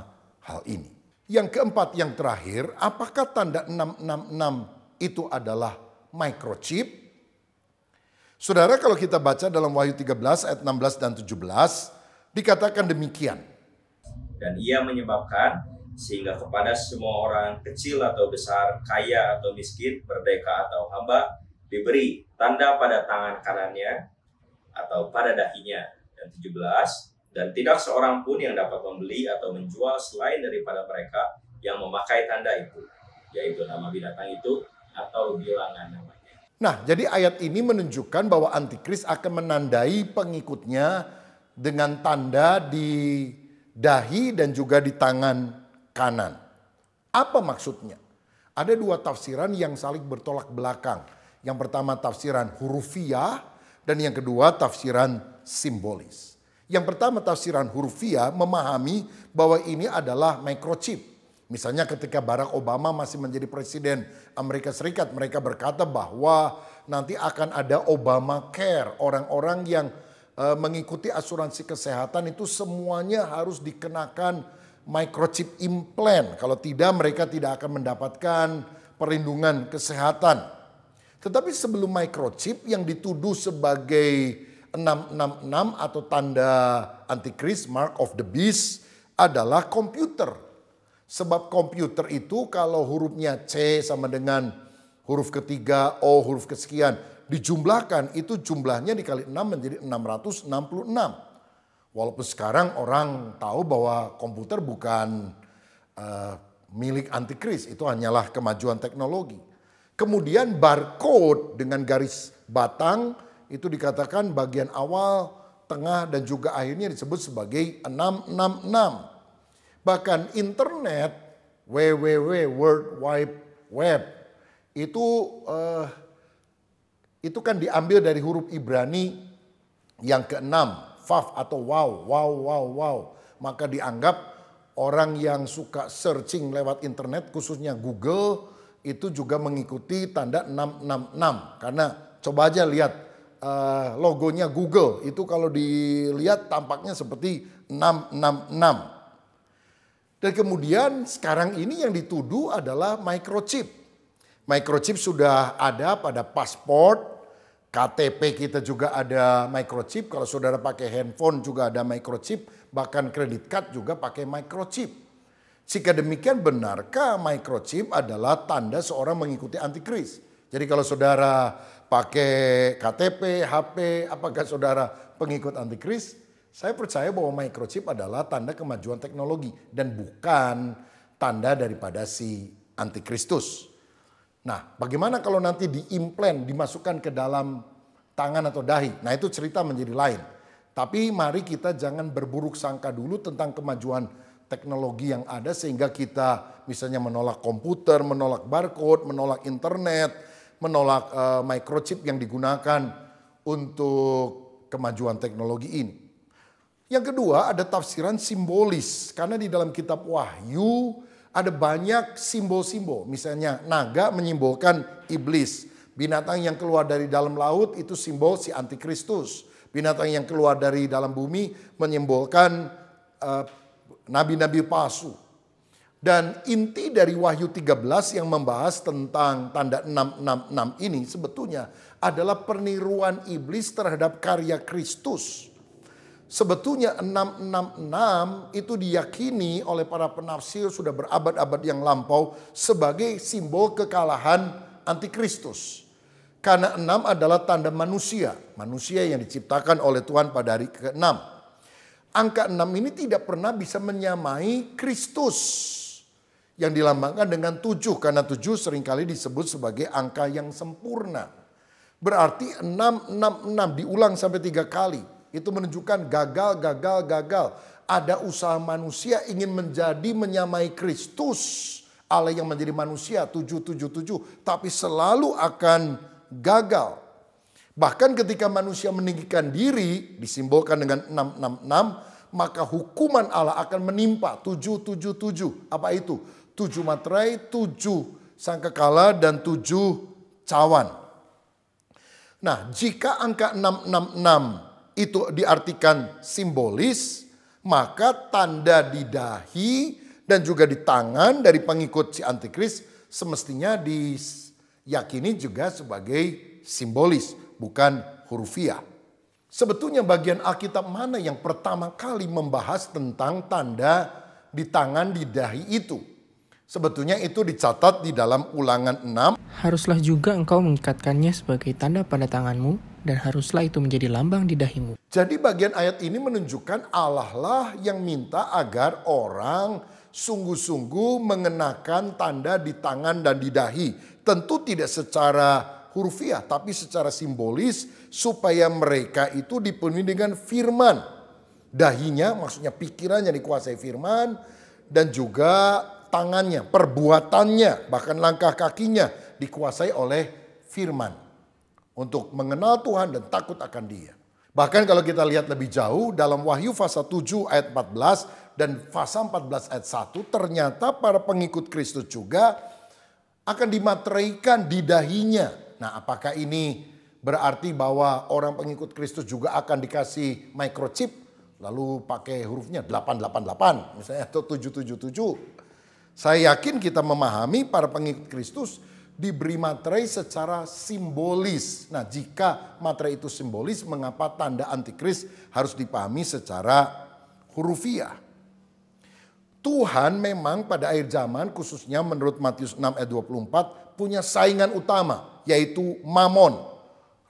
hal ini. Yang keempat, yang terakhir, apakah tanda 666 itu adalah microchip? Saudara, kalau kita baca dalam Wahyu 13 ayat 16 dan 17, dikatakan demikian. Dan ia menyebabkan sehingga kepada semua orang, kecil atau besar, kaya atau miskin, merdeka atau hamba, diberi tanda pada tangan kanannya atau pada dahinya. Dan 17, dan tidak seorang pun yang dapat membeli atau menjual selain daripada mereka yang memakai tanda itu, yaitu nama binatang itu atau bilangan namanya. Nah, jadi ayat ini menunjukkan bahwa antikris akan menandai pengikutnya dengan tanda di dahi dan juga di tangan kanan. Apa maksudnya? Ada dua tafsiran yang saling bertolak belakang. Yang pertama tafsiran hurufiah dan yang kedua tafsiran simbolis. Yang pertama tafsiran hurufiah memahami bahwa ini adalah microchip. Misalnya ketika Barack Obama masih menjadi presiden Amerika Serikat, mereka berkata bahwa nanti akan ada Obamacare. Orang-orang yang mengikuti asuransi kesehatan itu semuanya harus dikenakan microchip implant. Kalau tidak mereka tidak akan mendapatkan perlindungan kesehatan. Tetapi sebelum microchip yang dituduh sebagai 666 atau tanda antikris, mark of the beast, adalah komputer. Sebab komputer itu kalau hurufnya C sama dengan huruf ketiga, O huruf kesekian, dijumlahkan itu jumlahnya dikali 6 menjadi 666. Walaupun sekarang orang tahu bahwa komputer bukan milik antikris, itu hanyalah kemajuan teknologi. Kemudian barcode dengan garis batang itu dikatakan bagian awal, tengah dan juga akhirnya disebut sebagai 666. Bahkan internet, www, World Wide Web, itu kan diambil dari huruf Ibrani yang ke-6, Vav atau wow. Maka dianggap orang yang suka searching lewat internet, khususnya Google, itu juga mengikuti tanda 666. Karena coba aja lihat logonya Google, itu kalau dilihat tampaknya seperti 666. Dan kemudian sekarang ini yang dituduh adalah microchip. Microchip sudah ada pada paspor, KTP kita juga ada microchip. Kalau saudara pakai handphone juga ada microchip, bahkan kredit card juga pakai microchip. Jika demikian, benarkah microchip adalah tanda seorang mengikuti antikris? Jadi kalau saudara pakai KTP, HP, apakah saudara pengikut antikris? Saya percaya bahwa microchip adalah tanda kemajuan teknologi dan bukan tanda daripada si antikristus. Nah, bagaimana kalau nanti diimplant, dimasukkan ke dalam tangan atau dahi? Nah, itu cerita menjadi lain. Tapi mari kita jangan berburuk sangka dulu tentang kemajuan teknologi yang ada sehingga kita misalnya menolak komputer, menolak barcode, menolak internet, menolak microchip yang digunakan untuk kemajuan teknologi ini. Yang kedua ada tafsiran simbolis. Karena di dalam kitab Wahyu ada banyak simbol-simbol. Misalnya naga menyimbolkan iblis. Binatang yang keluar dari dalam laut itu simbol si antikristus. Binatang yang keluar dari dalam bumi menyimbolkan nabi-nabi palsu. Dan inti dari Wahyu 13 yang membahas tentang tanda 666 ini sebetulnya adalah peniruan iblis terhadap karya Kristus. Sebetulnya 666 itu diyakini oleh para penafsir sudah berabad-abad yang lampau sebagai simbol kekalahan antikristus. Karena 6 adalah tanda manusia. Manusia yang diciptakan oleh Tuhan pada hari ke-6. Angka 6 ini tidak pernah bisa menyamai Kristus. Yang dilambangkan dengan 7. Karena 7 seringkali disebut sebagai angka yang sempurna. Berarti 666 diulang sampai 3 kali. Itu menunjukkan gagal. Ada usaha manusia ingin menyamai Kristus. Allah yang menjadi manusia 777. Tapi selalu akan gagal. Bahkan ketika manusia meninggikan diri disimbolkan dengan 666. Maka hukuman Allah akan menimpa 777. Apa itu? 7 materai, 7 sangkakala dan 7 cawan. Nah, jika angka 666 itu diartikan simbolis, maka tanda di dahi dan juga di tangan dari pengikut si antikris semestinya diyakini juga sebagai simbolis, bukan hurufiah. Sebetulnya bagian Alkitab mana yang pertama kali membahas tentang tanda di tangan di dahi itu. Sebetulnya itu dicatat di dalam Ulangan 6. Haruslah juga engkau mengikatkannya sebagai tanda pada tanganmu, dan haruslah itu menjadi lambang di dahimu. Jadi bagian ayat ini menunjukkan Allah lah yang minta agar orang sungguh-sungguh mengenakan tanda di tangan dan di dahi. Tentu tidak secara hurufiah, tapi secara simbolis supaya mereka itu dipenuhi dengan firman. Dahinya maksudnya pikirannya dikuasai firman, dan juga tangannya, perbuatannya, bahkan langkah kakinya dikuasai oleh firman. Untuk mengenal Tuhan dan takut akan Dia. Bahkan kalau kita lihat lebih jauh dalam Wahyu pasal 7 ayat 14 dan pasal 14 ayat 1, ternyata para pengikut Kristus juga akan dimateraikan di dahinya. Nah, apakah ini berarti bahwa orang pengikut Kristus juga akan dikasih microchip, lalu pakai hurufnya 888 misalnya atau 777? Saya yakin kita memahami para pengikut Kristus diberi materai secara simbolis. Nah, jika materai itu simbolis, mengapa tanda antikris harus dipahami secara hurufiah? Tuhan memang pada akhir zaman, khususnya menurut Matius 6 ayat 24, punya saingan utama, yaitu mamon,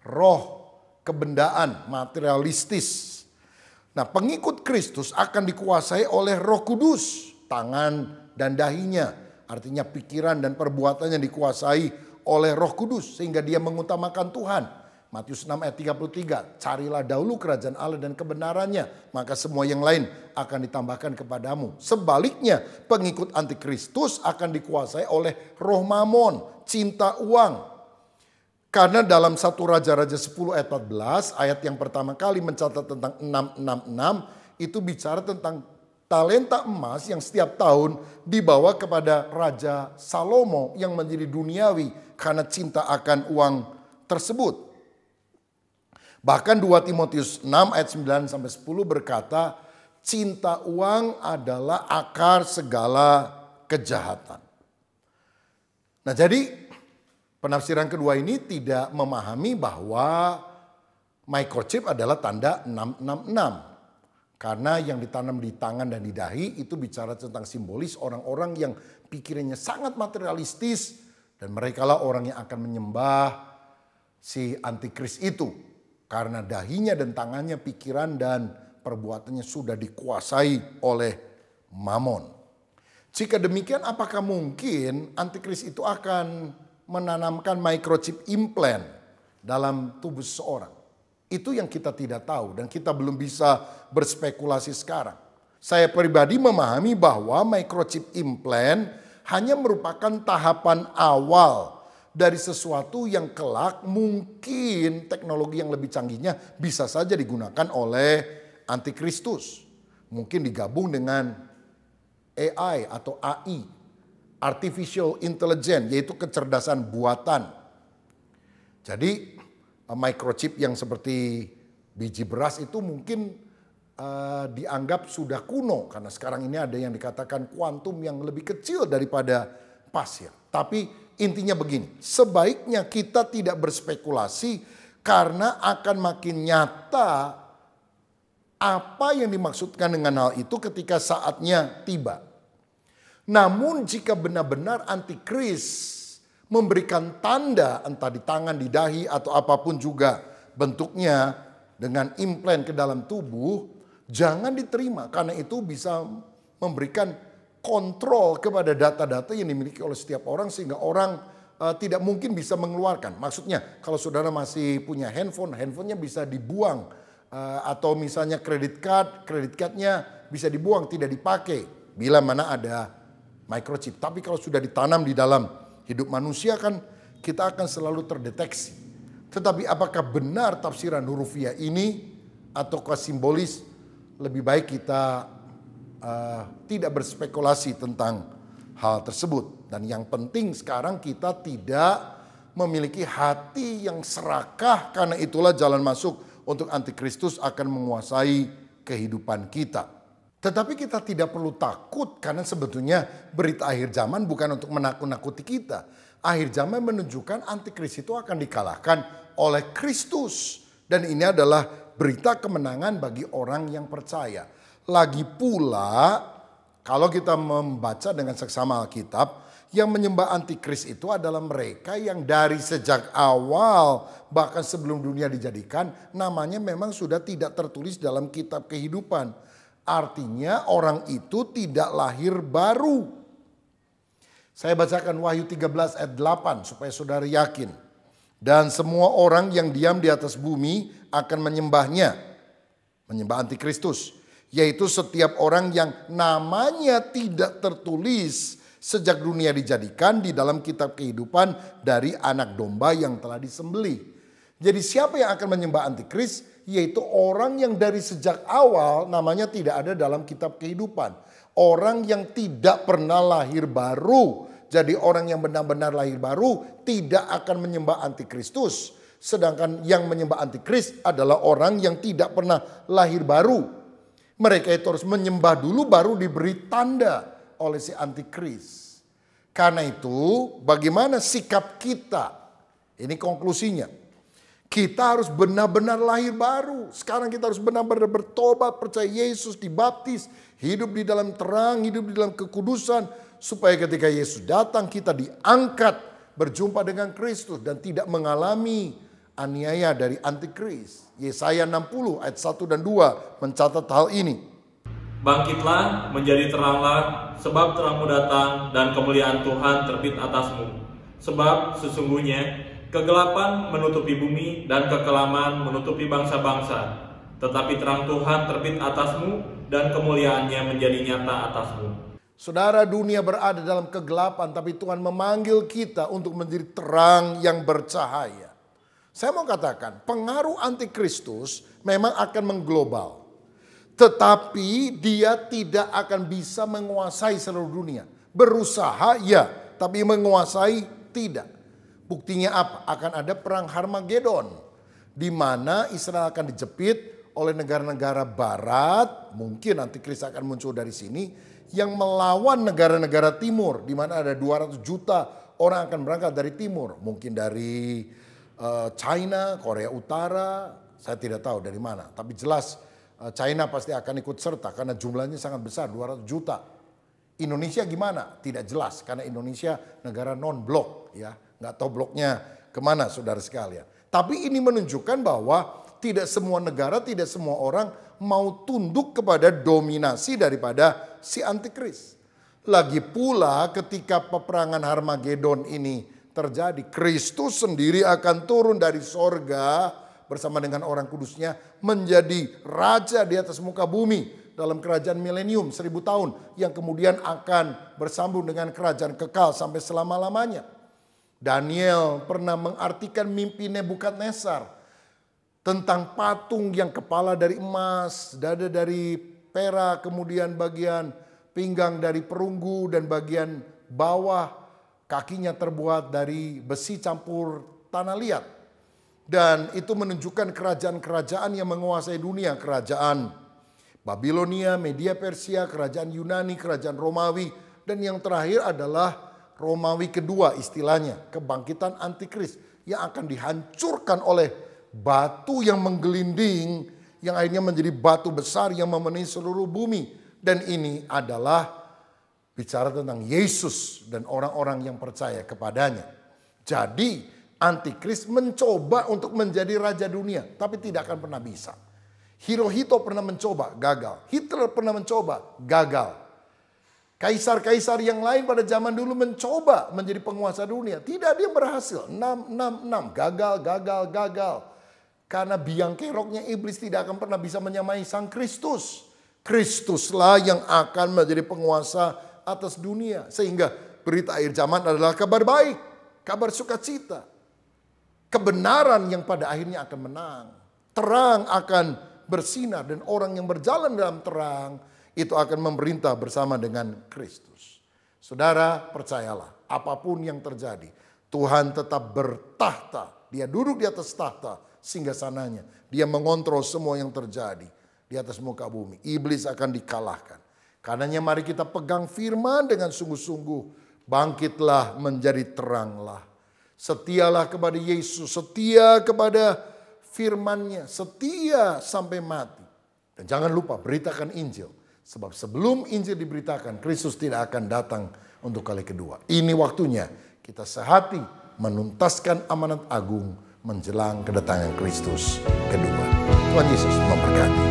roh kebendaan, materialistis. Nah, pengikut Kristus akan dikuasai oleh Roh Kudus, tangan dan dahinya, artinya pikiran dan perbuatannya dikuasai oleh Roh Kudus sehingga dia mengutamakan Tuhan. Matius 6 ayat 33, carilah dahulu kerajaan Allah dan kebenarannya, maka semua yang lain akan ditambahkan kepadamu. Sebaliknya, pengikut antikristus akan dikuasai oleh roh mamon, cinta uang. Karena dalam 1 Raja-Raja 10 ayat 14, ayat yang pertama kali mencatat tentang 666, itu bicara tentang talenta emas yang setiap tahun dibawa kepada Raja Salomo yang menjadi duniawi karena cinta akan uang tersebut. Bahkan 2 Timotius 6 ayat 9 sampai 10 berkata, cinta uang adalah akar segala kejahatan. Nah, jadi penafsiran kedua ini tidak memahami bahwa microchip adalah tanda 666. Karena yang ditanam di tangan dan di dahi itu bicara tentang simbolis orang-orang yang pikirannya sangat materialistis. Dan merekalah orang yang akan menyembah si antikris itu. Karena dahinya dan tangannya, pikiran dan perbuatannya sudah dikuasai oleh mamon. Jika demikian, apakah mungkin antikris itu akan menanamkan microchip implant dalam tubuh seseorang? Itu yang kita tidak tahu dan kita belum bisa berspekulasi sekarang. Saya pribadi memahami bahwa microchip implant hanya merupakan tahapan awal dari sesuatu yang kelak mungkin teknologi yang lebih canggihnya bisa saja digunakan oleh antikristus. Mungkin digabung dengan AI atau AI, Artificial Intelligence, yaitu kecerdasan buatan. Jadi microchip yang seperti biji beras itu mungkin dianggap sudah kuno. Karena sekarang ini ada yang dikatakan kuantum yang lebih kecil daripada pasir. Tapi intinya begini, sebaiknya kita tidak berspekulasi karena akan makin nyata apa yang dimaksudkan dengan hal itu ketika saatnya tiba. Namun jika benar-benar antikris memberikan tanda entah di tangan, di dahi atau apapun juga bentuknya dengan implant ke dalam tubuh, jangan diterima karena itu bisa memberikan kontrol kepada data-data yang dimiliki oleh setiap orang sehingga orang tidak mungkin bisa mengeluarkan. Maksudnya kalau saudara masih punya handphone, handphonenya bisa dibuang. Atau misalnya kredit cardnya bisa dibuang, tidak dipakai. Bila mana ada microchip. Tapi kalau sudah ditanam di dalam hidup manusia kan kita akan selalu terdeteksi. Tetapi apakah benar tafsiran hurufiah ini ataukah simbolis? Lebih baik kita tidak berspekulasi tentang hal tersebut. Dan yang penting sekarang kita tidak memiliki hati yang serakah, karena itulah jalan masuk untuk antikristus akan menguasai kehidupan kita. Tetapi kita tidak perlu takut karena sebetulnya berita akhir zaman bukan untuk menakut-nakuti kita. Akhir zaman menunjukkan antikris itu akan dikalahkan oleh Kristus. Dan ini adalah berita kemenangan bagi orang yang percaya. Lagi pula Kalau kita membaca dengan seksama Alkitab, yang menyembah antikris itu adalah mereka yang dari sejak awal, bahkan sebelum dunia dijadikan, namanya memang sudah tidak tertulis dalam kitab kehidupan. Artinya orang itu tidak lahir baru. Saya bacakan Wahyu 13 ayat 8 supaya saudara yakin. Dan semua orang yang diam di atas bumi akan menyembahnya. Menyembah antikristus. Yaitu setiap orang yang namanya tidak tertulis sejak dunia dijadikan di dalam kitab kehidupan dari anak domba yang telah disembelih. Jadi siapa yang akan menyembah antikris? Yaitu orang yang dari sejak awal namanya tidak ada dalam kitab kehidupan. Orang yang tidak pernah lahir baru. Jadi orang yang benar-benar lahir baru tidak akan menyembah antikristus. Sedangkan yang menyembah antikris adalah orang yang tidak pernah lahir baru. Mereka itu harus menyembah dulu baru diberi tanda oleh si antikris. Karena itu bagaimana sikap kita? Ini konklusinya. Kita harus benar-benar lahir baru. Sekarang kita harus benar-benar bertobat, percaya Yesus, dibaptis, hidup di dalam terang, hidup di dalam kekudusan. Supaya ketika Yesus datang kita diangkat berjumpa dengan Kristus dan tidak mengalami aniaya dari antikris. Yesaya 60 ayat 1 dan 2 mencatat hal ini. Bangkitlah, menjadi teranglah, sebab terangmu datang dan kemuliaan Tuhan terbit atasmu. Sebab sesungguhnya kegelapan menutupi bumi dan kekelaman menutupi bangsa-bangsa. Tetapi terang Tuhan terbit atasmu dan kemuliaannya menjadi nyata atasmu. Saudara, dunia berada dalam kegelapan, tapi Tuhan memanggil kita untuk menjadi terang yang bercahaya. Saya mau katakan, pengaruh antikristus memang akan mengglobal. Tetapi dia tidak akan bisa menguasai seluruh dunia. Berusaha ya, tapi menguasai tidak. Buktinya apa? Akan ada perang Harmagedon. Di mana Israel akan dijepit oleh negara-negara barat. Mungkin antikris akan muncul dari sini. Yang melawan negara-negara timur. Di mana ada 200 juta orang akan berangkat dari timur. Mungkin dari China, Korea Utara. Saya tidak tahu dari mana. Tapi jelas China pasti akan ikut serta karena jumlahnya sangat besar, 200 juta. Indonesia gimana? Tidak jelas karena Indonesia negara non-blok ya. Nggak tahu bloknya kemana saudara sekalian. Tapi ini menunjukkan bahwa tidak semua negara, tidak semua orang mau tunduk kepada dominasi daripada si antikris. Lagi pula ketika peperangan Harmagedon ini terjadi, Kristus sendiri akan turun dari sorga bersama dengan orang kudusnya menjadi raja di atas muka bumi dalam kerajaan milenium 1000 tahun yang kemudian akan bersambung dengan kerajaan kekal sampai selama-lamanya. Daniel pernah mengartikan mimpi Nebukadnezar tentang patung yang kepala dari emas, dada dari perak, kemudian bagian pinggang dari perunggu dan bagian bawah kakinya terbuat dari besi campur tanah liat. Dan itu menunjukkan kerajaan-kerajaan yang menguasai dunia. Kerajaan Babilonia, Media Persia, kerajaan Yunani, kerajaan Romawi. Dan yang terakhir adalah Romawi kedua istilahnya. Kebangkitan antikris yang akan dihancurkan oleh batu yang menggelinding. Yang akhirnya menjadi batu besar yang memenuhi seluruh bumi. Dan ini adalah bicara tentang Yesus dan orang-orang yang percaya kepadanya. Jadi antikris mencoba untuk menjadi raja dunia, tapi tidak akan pernah bisa. Hirohito pernah mencoba, gagal. Hitler pernah mencoba, gagal. Kaisar-kaisar yang lain pada zaman dulu mencoba menjadi penguasa dunia. Tidak ada yang berhasil. 6, gagal. Karena biang keroknya iblis tidak akan pernah bisa menyamai Sang Kristus. Kristuslah yang akan menjadi penguasa atas dunia. Sehingga berita akhir zaman adalah kabar baik, kabar sukacita. Kebenaran yang pada akhirnya akan menang. Terang akan bersinar dan orang yang berjalan dalam terang itu akan memerintah bersama dengan Kristus. Saudara, percayalah, apapun yang terjadi, Tuhan tetap bertahta. Dia duduk di atas tahta singgasananya. Dia mengontrol semua yang terjadi di atas muka bumi. Iblis akan dikalahkan. Karenanya mari kita pegang firman dengan sungguh-sungguh. Bangkitlah menjadi teranglah. Setialah kepada Yesus, setia kepada firman-Nya, setia sampai mati. Dan jangan lupa beritakan Injil. Sebab sebelum Injil diberitakan, Kristus tidak akan datang untuk kali kedua. Ini waktunya kita sehati menuntaskan amanat agung menjelang kedatangan Kristus kedua. Tuhan Yesus memberkati.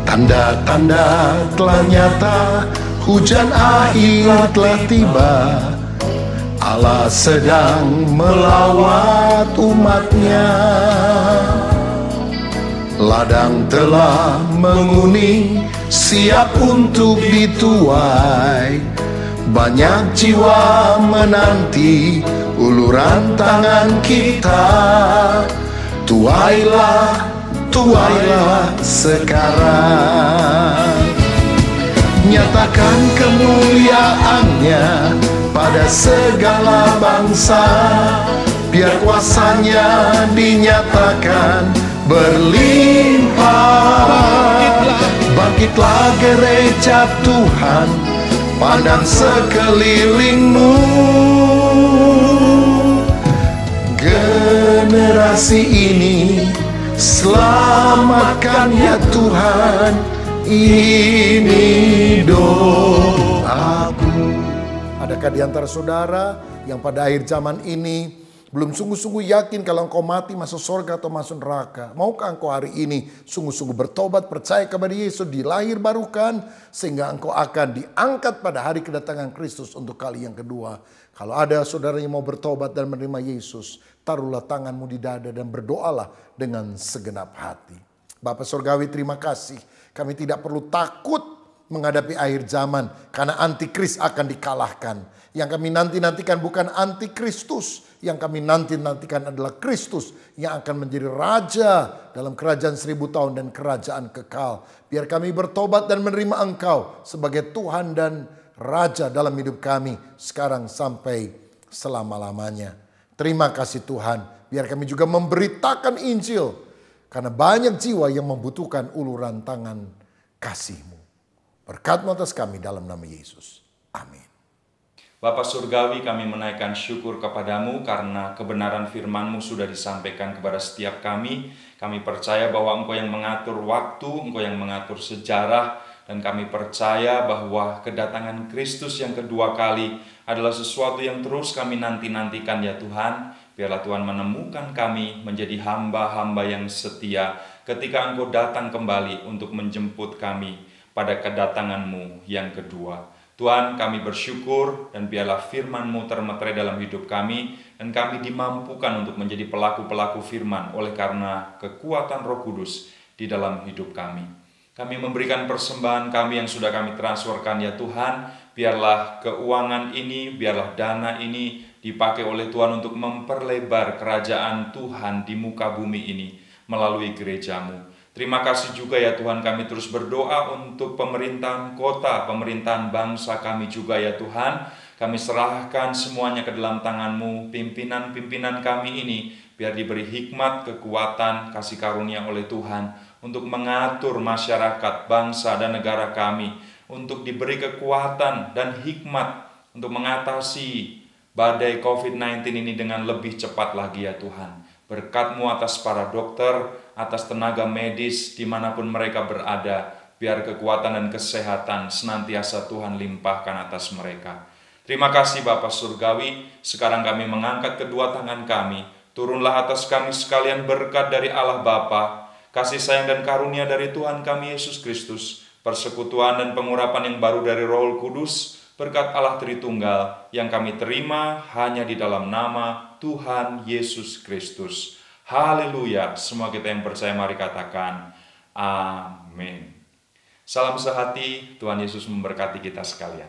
Tanda-tanda telah nyata, hujan akhir telah tiba. Allah sedang melawat umatnya. Ladang telah menguning, siap untuk dituai. Banyak jiwa menanti uluran tangan kita. Tuailah, tuailah sekarang. Nyatakan kemuliaannya pada segala bangsa. Biar kuasanya dinyatakan berlimpah. Bangkitlah gereja Tuhan, pandang sekelilingmu. Generasi ini selamatkan ya Tuhan, ini doaku. Adakah di antara saudara yang pada akhir zaman ini belum sungguh-sungguh yakin kalau engkau mati masuk surga atau masuk neraka? Maukah engkau hari ini sungguh-sungguh bertobat, percaya kepada Yesus, dilahir barukan, sehingga engkau akan diangkat pada hari kedatangan Kristus untuk kali yang kedua? Kalau ada saudara yang mau bertobat dan menerima Yesus, taruhlah tanganmu di dada dan berdoalah dengan segenap hati. Bapa Surgawi, terima kasih. Kami tidak perlu takut menghadapi akhir zaman, karena antikris akan dikalahkan. Yang kami nanti-nantikan bukan antikristus, yang kami nanti-nantikan adalah Kristus yang akan menjadi raja dalam kerajaan 1000 tahun dan kerajaan kekal. Biar kami bertobat dan menerima Engkau sebagai Tuhan dan Raja dalam hidup kami sekarang sampai selama-lamanya. Terima kasih Tuhan, biar kami juga memberitakan Injil, karena banyak jiwa yang membutuhkan uluran tangan kasih-Mu. Berkat-Mu atas kami dalam nama Yesus. Amin. Bapa Surgawi, kami menaikkan syukur kepadamu karena kebenaran firman-Mu sudah disampaikan kepada setiap kami. Kami percaya bahwa Engkau yang mengatur waktu, Engkau yang mengatur sejarah, dan kami percaya bahwa kedatangan Kristus yang kedua kali adalah sesuatu yang terus kami nanti-nantikan ya Tuhan. Biarlah Tuhan menemukan kami menjadi hamba-hamba yang setia ketika Engkau datang kembali untuk menjemput kami pada kedatangan-Mu yang kedua. Tuhan, kami bersyukur dan biarlah firman-Mu termeterai dalam hidup kami, dan kami dimampukan untuk menjadi pelaku-pelaku firman oleh karena kekuatan Roh Kudus di dalam hidup kami. Kami memberikan persembahan kami yang sudah kami transferkan ya Tuhan. Biarlah keuangan ini, biarlah dana ini dipakai oleh Tuhan untuk memperlebar kerajaan Tuhan di muka bumi ini melalui gereja-Mu. Terima kasih juga ya Tuhan, kami terus berdoa untuk pemerintahan kota, pemerintahan bangsa kami juga ya Tuhan. Kami serahkan semuanya ke dalam tangan-Mu, pimpinan-pimpinan kami ini, biar diberi hikmat, kekuatan, kasih karunia oleh Tuhan, untuk mengatur masyarakat, bangsa, dan negara kami, untuk diberi kekuatan dan hikmat, untuk mengatasi badai COVID-19 ini dengan lebih cepat lagi ya Tuhan. Berkat-Mu atas para dokter, atas tenaga medis dimanapun mereka berada, biar kekuatan dan kesehatan senantiasa Tuhan limpahkan atas mereka. Terima kasih Bapa Surgawi, sekarang kami mengangkat kedua tangan kami, turunlah atas kami sekalian berkat dari Allah Bapa, kasih sayang dan karunia dari Tuhan kami Yesus Kristus, persekutuan dan pengurapan yang baru dari Roh Kudus, berkat Allah Tritunggal yang kami terima hanya di dalam nama Tuhan Yesus Kristus. Haleluya. Semua kita yang percaya mari katakan amin. Salam sehati, Tuhan Yesus memberkati kita sekalian.